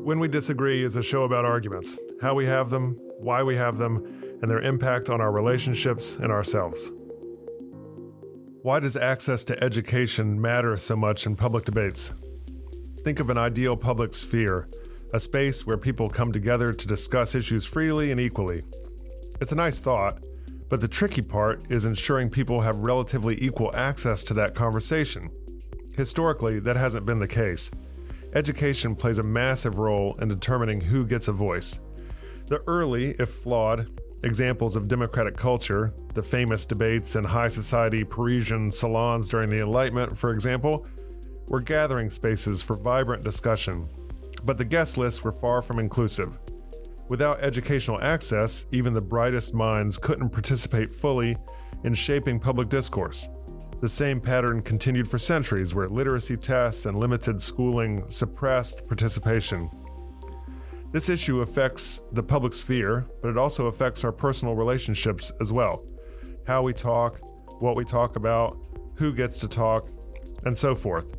When We Disagree is a show about arguments, how we have them, why we have them, and their impact on our relationships and ourselves. Why does access to education matter so much in public debates? Think of an ideal public sphere, a space where people come together to discuss issues freely and equally. It's a nice thought, but the tricky part is ensuring people have relatively equal access to that conversation. Historically, that hasn't been the case. Education plays a massive role in determining who gets a voice. The early, if flawed, examples of democratic culture, the famous debates in high society Parisian salons during the Enlightenment, for example, were gathering spaces for vibrant discussion. But the guest lists were far from inclusive. Without educational access, even the brightest minds couldn't participate fully in shaping public discourse. The same pattern continued for centuries, where literacy tests and limited schooling suppressed participation. This issue affects the public sphere, but it also affects our personal relationships as well. How we talk, what we talk about, who gets to talk, and so forth.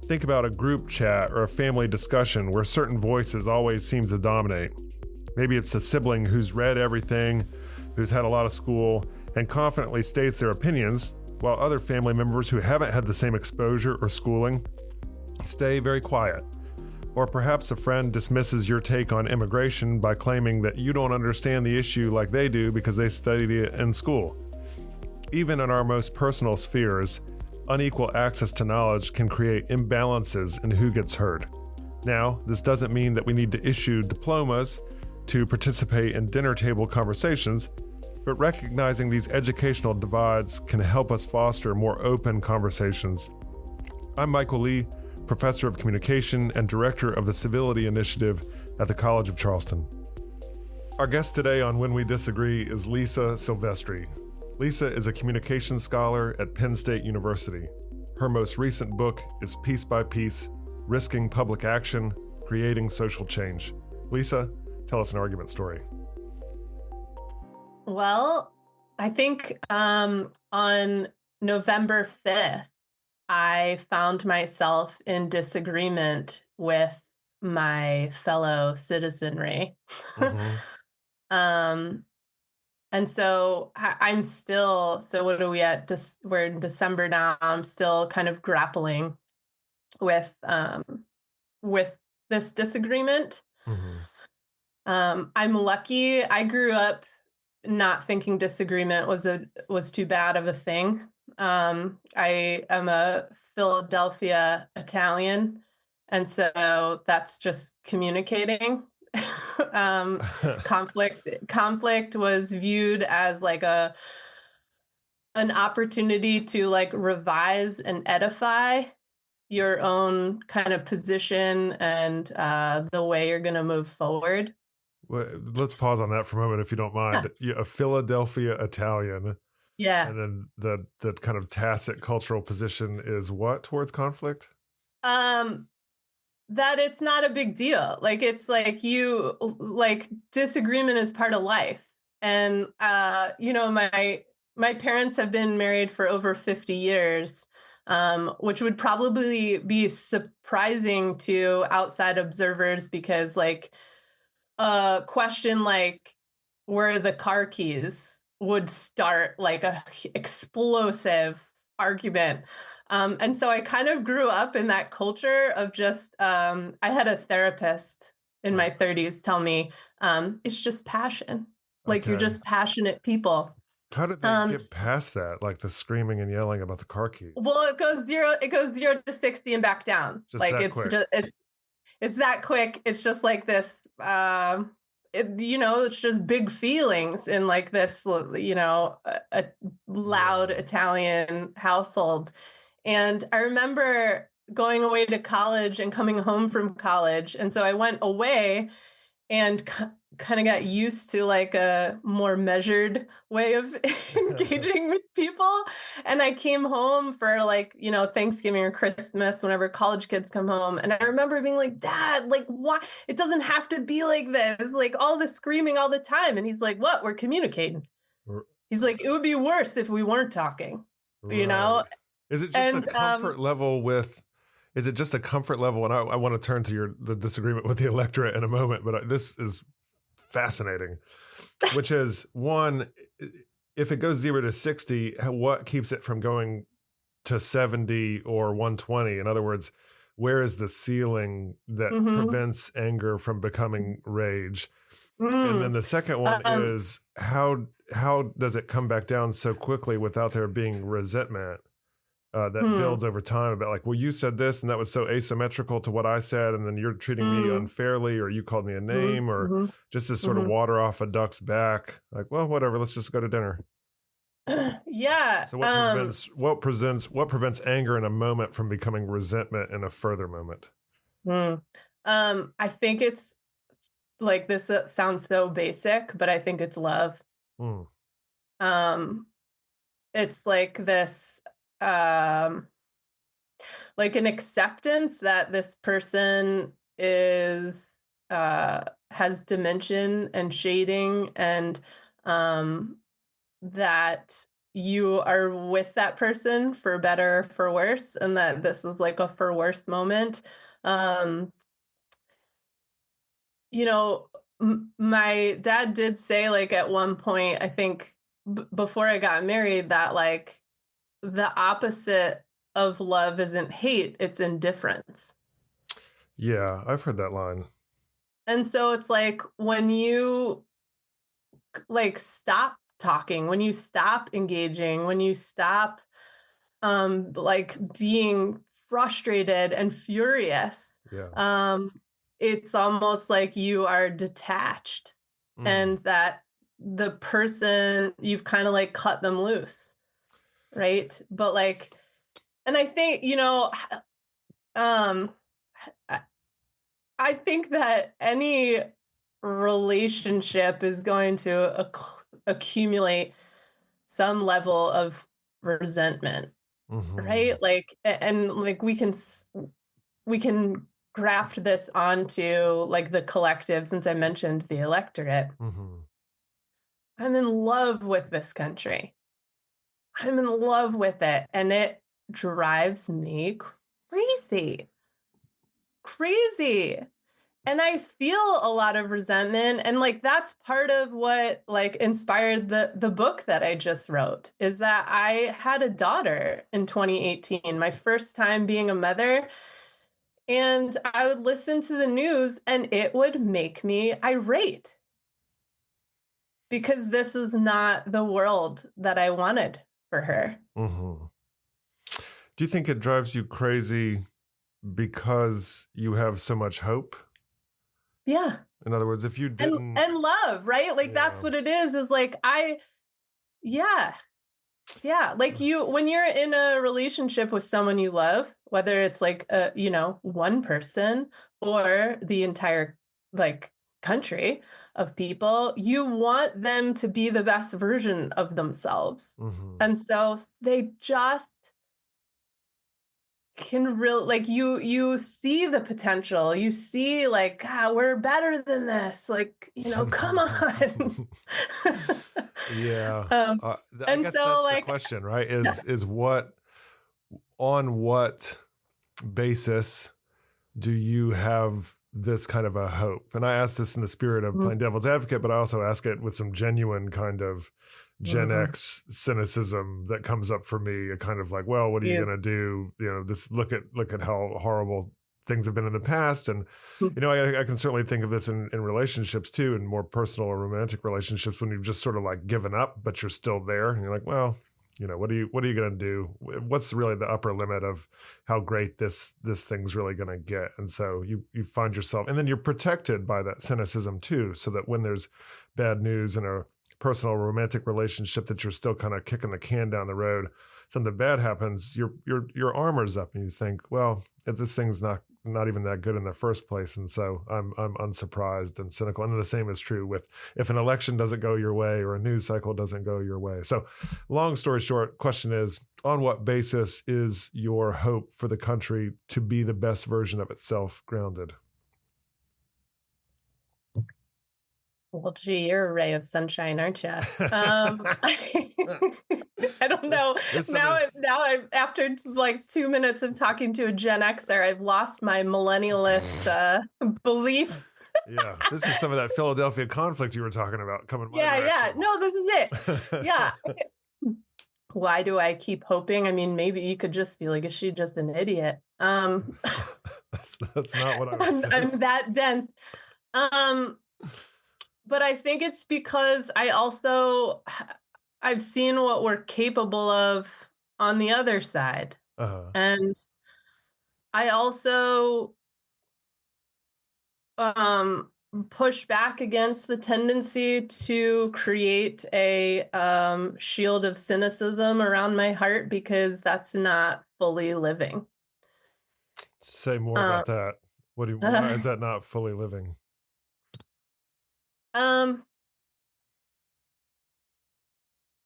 Think about a group chat or a family discussion where certain voices always seem to dominate. Maybe it's a sibling who's read everything, who's had a lot of school, and confidently states their opinions, while other family members who haven't had the same exposure or schooling stay very quiet. Or perhaps a friend dismisses your take on immigration by claiming that you don't understand the issue like they do because they studied it in school. Even in our most personal spheres, unequal access to knowledge can create imbalances in who gets heard. Now, this doesn't mean that we need to issue diplomas to participate in dinner table conversations, but recognizing these educational divides can help us foster more open conversations. I'm Michael Lee, Professor of Communication and Director of the Civility Initiative at the College of Charleston. Our guest today on When We Disagree is Lisa Silvestri. Lisa is a communications scholar at Penn State University. Her most recent book is Piece by Piece, Risking Public Action, Creating Social Change. Lisa, tell us an argument story. Well, I think on November 5th, I found myself in disagreement with my fellow citizenry. Mm-hmm. And so I'm still, so what are we at? We're in December now. I'm still kind of grappling with this disagreement. Mm-hmm. I'm lucky. I grew up not thinking disagreement was too bad of a thing. I am a Philadelphia Italian, and so that's just communicating. Conflict was viewed as like an opportunity to like revise and edify your own kind of position and the way you're going to move forward. Well, let's pause on that for a moment, if you don't mind. Yeah. A Philadelphia Italian. Yeah. And then the kind of tacit cultural position is what towards conflict? That it's not a big deal. Like, it's like disagreement is part of life. And, my parents have been married for over 50 years, which would probably be surprising to outside observers because like a question like, where are the car keys would start like a explosive argument. And so I kind of grew up in that culture of just, I had a therapist in my 30s tell me, it's just passion. Like, you're just passionate people. How did they get past that? Like the screaming and yelling about the car keys? Well, it goes 0 to 60 and back down. Just like that it's quick. it's that quick. It's just like this, it's just big feelings in like this, a loud Italian household. And I remember going away to college and coming home from college. And so I went away and kind of got used to like a more measured way of engaging with people. And I came home for like, Thanksgiving or Christmas, whenever college kids come home. And I remember being like, Dad, like, why? It doesn't have to be like this, like all this screaming all the time. And he's like, what? We're communicating. He's like, it would be worse if we weren't talking, Right. Is it just a comfort level with Is it just a comfort level? And I want to turn to the disagreement with the electorate in a moment, but this is fascinating, which is one, if it goes 0 to 60, what keeps it from going to 70 or 120? In other words, where is the ceiling that prevents anger from becoming rage? And then the second one is how does it come back down so quickly without there being resentment that builds over time about like, well, you said this and that was so asymmetrical to what I said, and then you're treating me unfairly, or you called me a name, or just this sort of water off a duck's back. Like, well, whatever, let's just go to dinner. Yeah. So what prevents anger in a moment from becoming resentment in a further moment? I think it's like, this sounds so basic, but I think it's love. It's like this, like an acceptance that this person is, has dimension and shading, and, that you are with that person for better, for worse, and that this is like a for worse moment. You know, my dad did say, like, at one point, I think before I got married, that like the opposite of love isn't hate, it's indifference. Yeah, I've heard that line. And so it's like, when you like stop talking, when you stop engaging, when you stop like being frustrated and furious, it's almost like you are detached, and that the person, you've kind of like cut them loose, right? But like, and I think, you know, I think that any relationship is going to accumulate some level of resentment, right? Like, and like we can graft this onto like the collective, since I mentioned the electorate. I'm in love with this country. I'm in love with it, and it drives me crazy. And I feel a lot of resentment, and like that's part of what like inspired the book that I just wrote, is that I had a daughter in 2018, my first time being a mother, and I would listen to the news and it would make me irate, because this is not the world that I wanted for her. Do you think it drives you crazy because you have so much hope? Yeah. In other words, if you didn't... And love, right? Like, that's what it is like, yeah. Like, when you're in a relationship with someone you love, whether it's like, you know, one person or the entire like country of people, you want them to be the best version of themselves. And so they just can really, like, you see the potential, you see like, God, we're better than this, like, you know, come on. I and guess so that's like the question, right? Is what, on what basis do you have this kind of a hope? And I ask this in the spirit of playing devil's advocate, but I also ask it with some genuine kind of Gen X cynicism that comes up for me, a kind of like, well, what are you going to do? You know, this, look at how horrible things have been in the past. And, you know, I can certainly think of this in relationships too, in more personal or romantic relationships, when you've just sort of like given up, but you're still there. And you're like, well, you know, what are you going to do? What's really the upper limit of how great this thing's really going to get? And so you find yourself, and then you're protected by that cynicism too, so that when there's bad news in a personal romantic relationship that you're still kind of kicking the can down the road, something bad happens, your armor's up and you think, well, if this thing's not even that good in the first place, and so I'm unsurprised and cynical. And the same is true with if an election doesn't go your way or a news cycle doesn't go your way. So long story short, question is, on what basis is your hope for the country to be the best version of itself grounded? Well, gee, you're a ray of sunshine, aren't you? I don't know. It's some Now, of this- now I'm after like 2 minutes of talking to a Gen Xer, I've lost my millennialist belief. yeah, this is some of that Philadelphia conflict you were talking about coming my Yeah, yeah. direction. No, this is it. Yeah. Why do I keep hoping? I mean, maybe you could just be like, is she just an idiot? That's not what I would say. I'm that dense. But I think it's because I've seen what we're capable of on the other side. Uh-huh. And I also push back against the tendency to create a shield of cynicism around my heart, because that's not fully living. Say more about that. Why is that not fully living?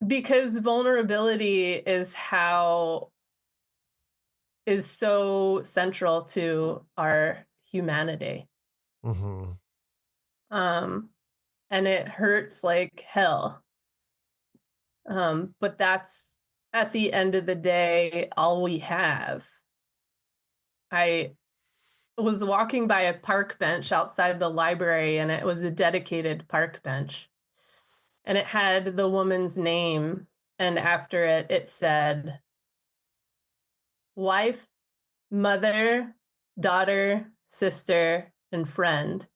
Because vulnerability is so central to our humanity. Mm-hmm. And it hurts like hell. But that's, at the end of the day, all we have. I was walking by a park bench outside the library, and it was a dedicated park bench. And it had the woman's name, and after it, it said, wife, mother, daughter, sister, and friend.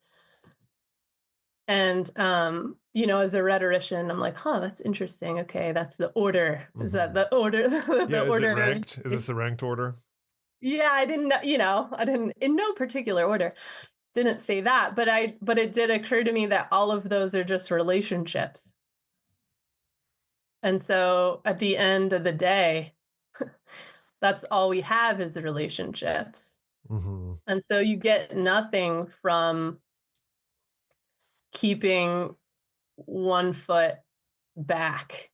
And as a rhetorician, I'm like, that's interesting. Okay, that's the order. Is that the order? Yeah, order. Is it ranked? Is this the ranked order? Yeah, I didn't know, I didn't, in no particular order, didn't say that, but it did occur to me that all of those are just relationships. And so at the end of the day, that's all we have is relationships. Mm-hmm. And so you get nothing from keeping one foot back,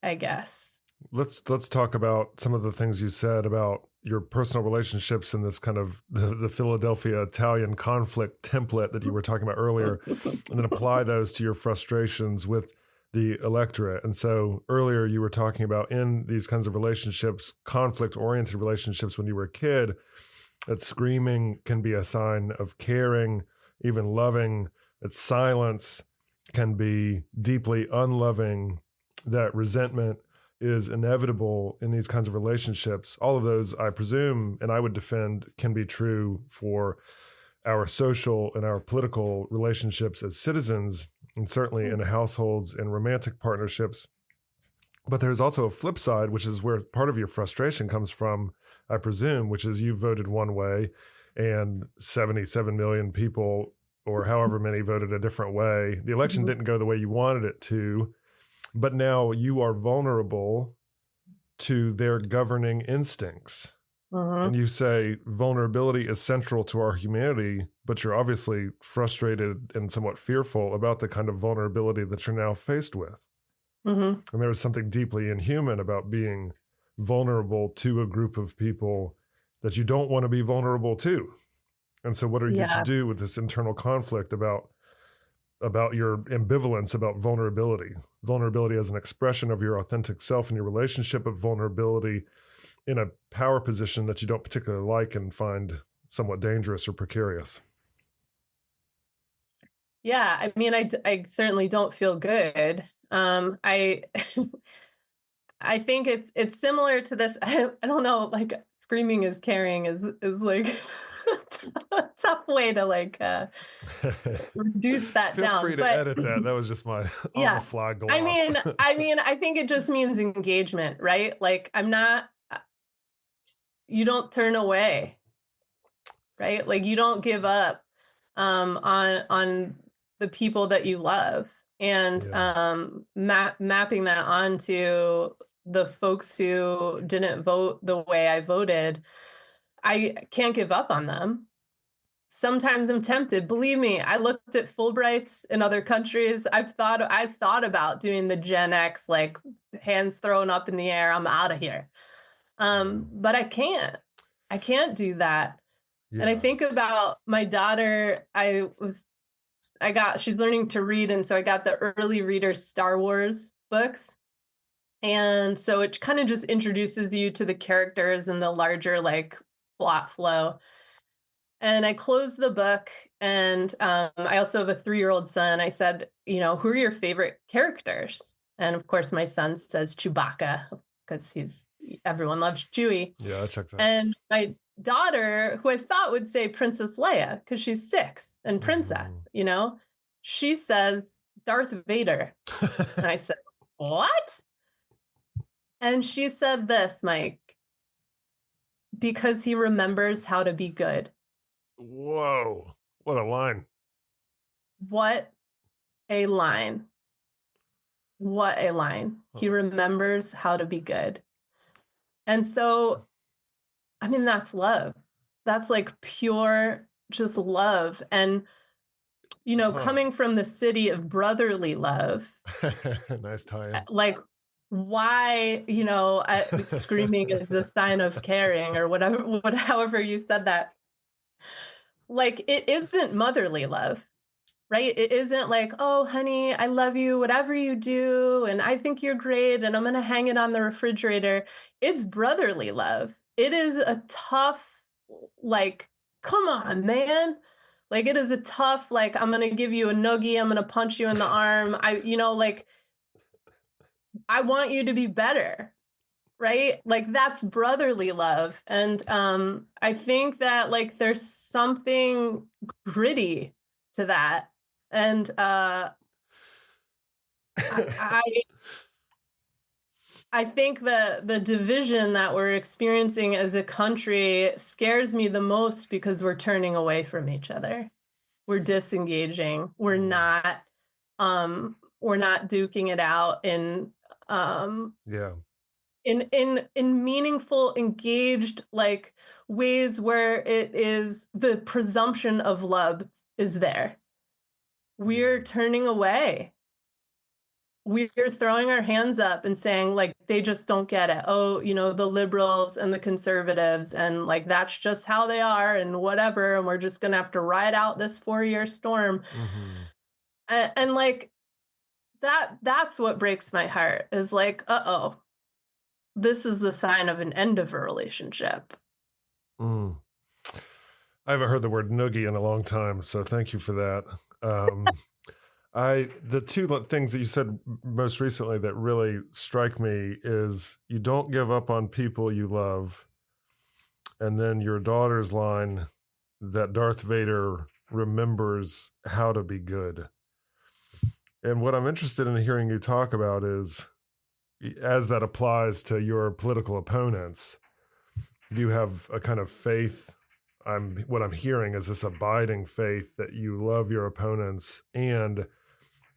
I guess. Let's talk about some of the things you said about your personal relationships and this kind of the Philadelphia Italian conflict template that you were talking about earlier, and then apply those to your frustrations with the electorate. And so earlier you were talking about, in these kinds of relationships, conflict-oriented relationships when you were a kid, that screaming can be a sign of caring, even loving, that silence can be deeply unloving, that resentment is inevitable in these kinds of relationships. All of those, I presume, and I would defend, can be true for our social and our political relationships as citizens, and certainly in households and romantic partnerships. But there's also a flip side, which is where part of your frustration comes from, I presume, which is you voted one way and 77 million people, or however many, voted a different way. The election didn't go the way you wanted it to, but now you are vulnerable to their governing instincts. And you say vulnerability is central to our humanity, but you're obviously frustrated and somewhat fearful about the kind of vulnerability that you're now faced with. And there is something deeply inhuman about being vulnerable to a group of people that you don't want to be vulnerable to. And so what are you to do with this internal conflict about your ambivalence about vulnerability as an expression of your authentic self in your relationship, of vulnerability in a power position that you don't particularly like and find somewhat dangerous or precarious? Yeah, I mean, I certainly don't feel good. I I think it's similar to this. I don't know, like, screaming is caring is like a tough way to like reduce that Feel down. free to edit that. That was just my on the fly gloss. I mean, I think it just means engagement, right? Like, you don't turn away, right? Like, you don't give up on the people that you love, and mapping that onto the folks who didn't vote the way I voted. I can't give up on them. Sometimes I'm tempted. Believe me, I looked at Fulbrights in other countries. I've thought about doing the Gen X, like, hands thrown up in the air, I'm out of here. But I can't do that. And I think about my daughter. I she's learning to read. And so I got the early reader Star Wars books. And so it kind of just introduces you to the characters and the larger like plot flow. And I closed the book, and I also have a 3-year-old son. I said, who are your favorite characters? And of course, my son says Chewbacca because everyone loves Chewie. Yeah, that checks out. And my daughter, who I thought would say Princess Leia because she's 6 and princess, she says Darth Vader. And I said, what? And she said this, Mike, because he remembers how to be good. Whoa, what a line. What a line. What a line. He remembers how to be good. And so, I mean, that's love. That's like pure, just love. And, coming from the city of brotherly love. Nice tie-in. Like, why, screaming is a sign of caring or whatever, however you said that. Like, it isn't motherly love, right? It isn't like, oh, honey, I love you, whatever you do, and I think you're great, and I'm going to hang it on the refrigerator. It's brotherly love. It is a tough, like, come on, man. Like, it is a tough, like, I'm going to give you a noogie, I'm going to punch you in the arm. I want you to be better. Right? Like that's brotherly love. And I think that like there's something gritty to that. And I think the division that we're experiencing as a country scares me the most because we're turning away from each other. We're disengaging. We're not duking it out in in meaningful, engaged, like ways where it is the presumption of love is there. We're turning away. We're throwing our hands up and saying like, they just don't get it. Oh, the liberals and the conservatives and like, that's just how they are and whatever. And we're just going to have to ride out this 4-year storm. Mm-hmm. And like that's what breaks my heart is like, uh-oh. This is the sign of an end of a relationship. I haven't heard the word noogie in a long time, so thank you for that. The two things that you said most recently that really strike me is you don't give up on people you love, and then your daughter's line that Darth Vader remembers how to be good. And what I'm interested in hearing you talk about is, as that applies to your political opponents, you have a kind of faith. What I'm hearing is this abiding faith that you love your opponents and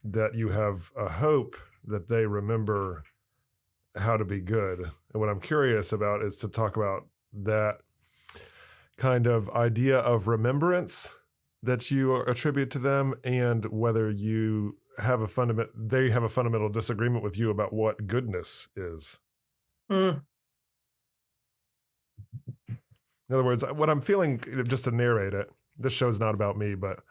that you have a hope that they remember how to be good. And what I'm curious about is to talk about that kind of idea of remembrance that you attribute to them and whether you have they have a fundamental disagreement with you about what goodness is. In other words, what I'm feeling, just to narrate it, this show's not about me, but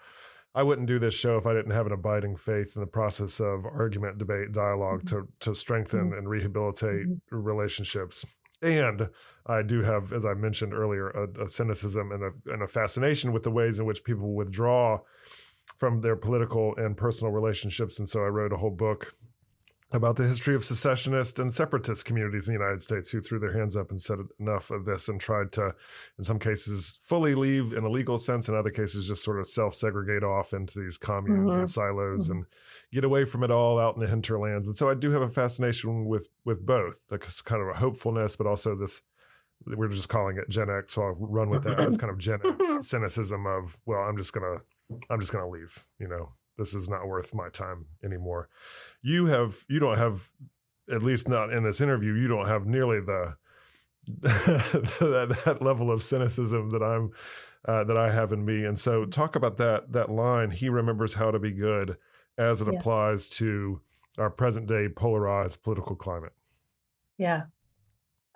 I wouldn't do this show if I didn't have an abiding faith in the process of argument, debate, dialogue to strengthen and rehabilitate relationships. And I do have, as I mentioned earlier, a cynicism and a fascination with the ways in which people withdraw from their political and personal relationships. And so I wrote a whole book about the history of secessionist and separatist communities in the United States who threw their hands up and said enough of this and tried to, in some cases, fully leave in a legal sense, in other cases, just sort of self-segregate off into these communes and silos and get away from it all out in the hinterlands. And so I do have a fascination with both, like kind of a hopefulness, but also this, we're just calling it Gen X, so I'll run with that. It's kind of Gen X cynicism of, well, I'm just gonna leave. This is not worth my time anymore. You don't have, at least not in this interview, you don't have nearly that level of cynicism that I have in me. And so talk about that line, he remembers how to be good, as it applies to our present day polarized political climate. Yeah.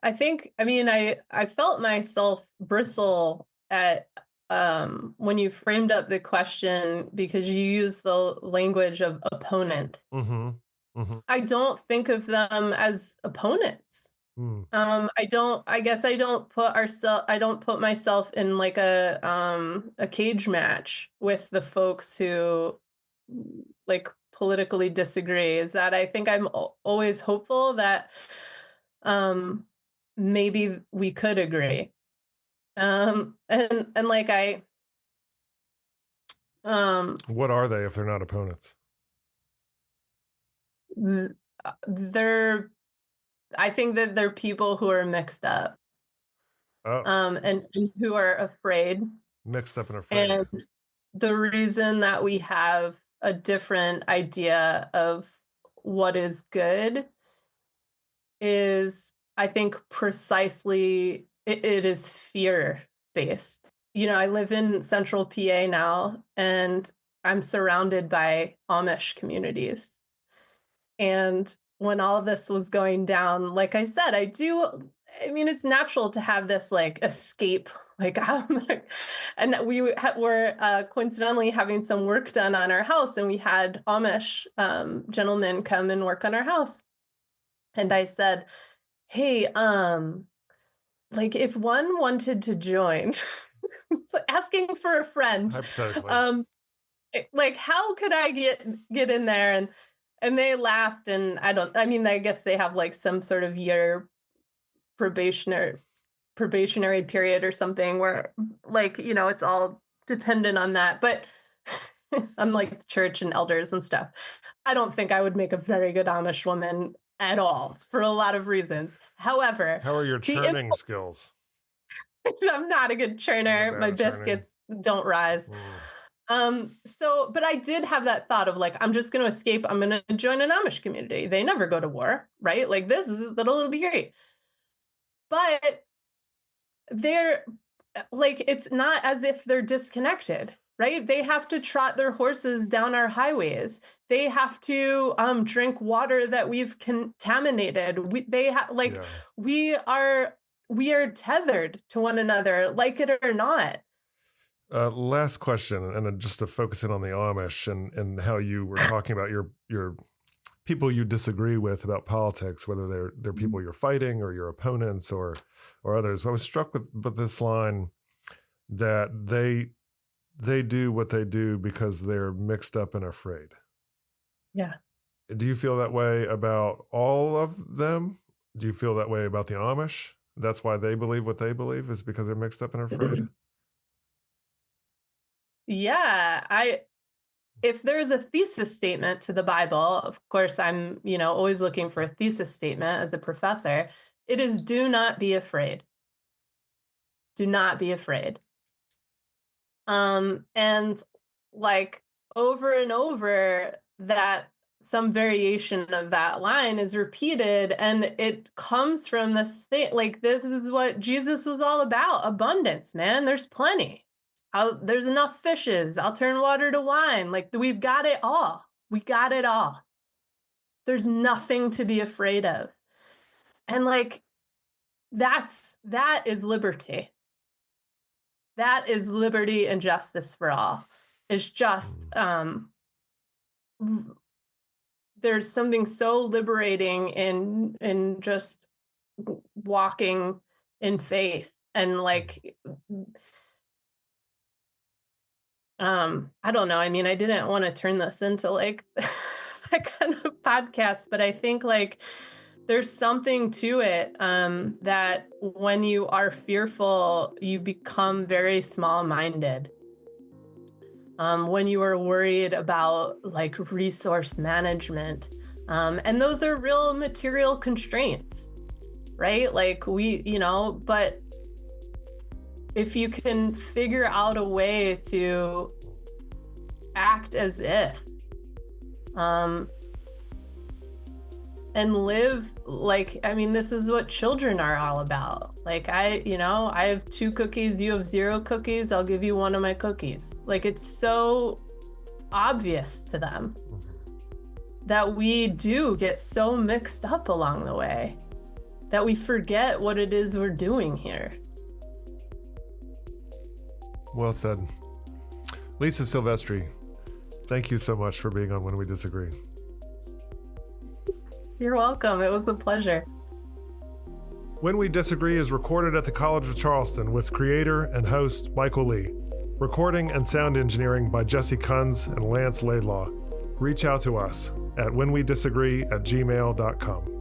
I felt myself bristle at when you framed up the question, because you use the language of opponent. Mm-hmm. Mm-hmm. I don't think of them as opponents. Mm. I guess I don't put myself in like a cage match with the folks who like politically disagree. Is that I think I'm always hopeful that maybe we could agree. And like What are they if they're not opponents? they're I think that they're people who are mixed up. Oh, And who are afraid. mixed up and afraid. And the reason that we have a different idea of what is good is, I think, precisely it is fear based. I live in central PA now, and I'm surrounded by Amish communities. And when all this was going down, like I said, it's natural to have this like escape, like, and we were coincidentally having some work done on our house, and we had Amish gentlemen come and work on our house. And I said, hey, like if one wanted to join, asking for a friend, Hypothetically. like how could I get in there? And they laughed, and I guess they have like some sort of year probationary period or something where like, it's all dependent on that. But unlike the church and elders and stuff, I don't think I would make a very good Amish woman at all for a lot of reasons. However, how are your churning skills? I'm not a good churner. My biscuits don't rise. But I did have that thought of like, I'm just going to escape. I'm going to join an Amish community. They never go to war, right? Like it'll be great. But they're like, it's not as if they're disconnected, right? They have to trot their horses down our highways. They have to drink water that we've contaminated. We are tethered to one another, like it or not. Last question, and just to focus in on the Amish and how you were talking about your people you disagree with about politics, whether they're people you're fighting or your opponents or others. I was struck with this line that they do what they do because they're mixed up and afraid. Yeah. Do you feel that way about all of them? Do you feel that way about the Amish? That's why they believe what they believe, is because they're mixed up and afraid? Yeah, if there's a thesis statement to the Bible, of course, I'm, always looking for a thesis statement as a professor. It is, do not be afraid. Do not be afraid. And like over and over, that some variation of that line is repeated, and it comes from this thing, like this is what Jesus was all about. Abundance, man. There's plenty. There's enough fishes. I'll turn water to wine. Like we've got it all. We got it all. There's nothing to be afraid of. And like, that is liberty. That is liberty and justice for all. It's just, there's something so liberating in just walking in faith and like, I don't know. I mean, I didn't want to turn this into like that kind of podcast, but I think like there's something to it, that when you are fearful, you become very small-minded. When you are worried about like resource management, and those are real material constraints, right? Like but if you can figure out a way to act as if, and live like, this is what children are all about. Like I have 2 cookies, you have 0 cookies, I'll give you one of my cookies. Like it's so obvious to them that we do get so mixed up along the way that we forget what it is we're doing here. Well said. Lisa Silvestri, thank you so much for being on When We Disagree. You're welcome. It was a pleasure. When We Disagree is recorded at the College of Charleston with creator and host Michael Lee. Recording and sound engineering by Jesse Kunz and Lance Laidlaw. Reach out to us at whenwedisagree@gmail.com.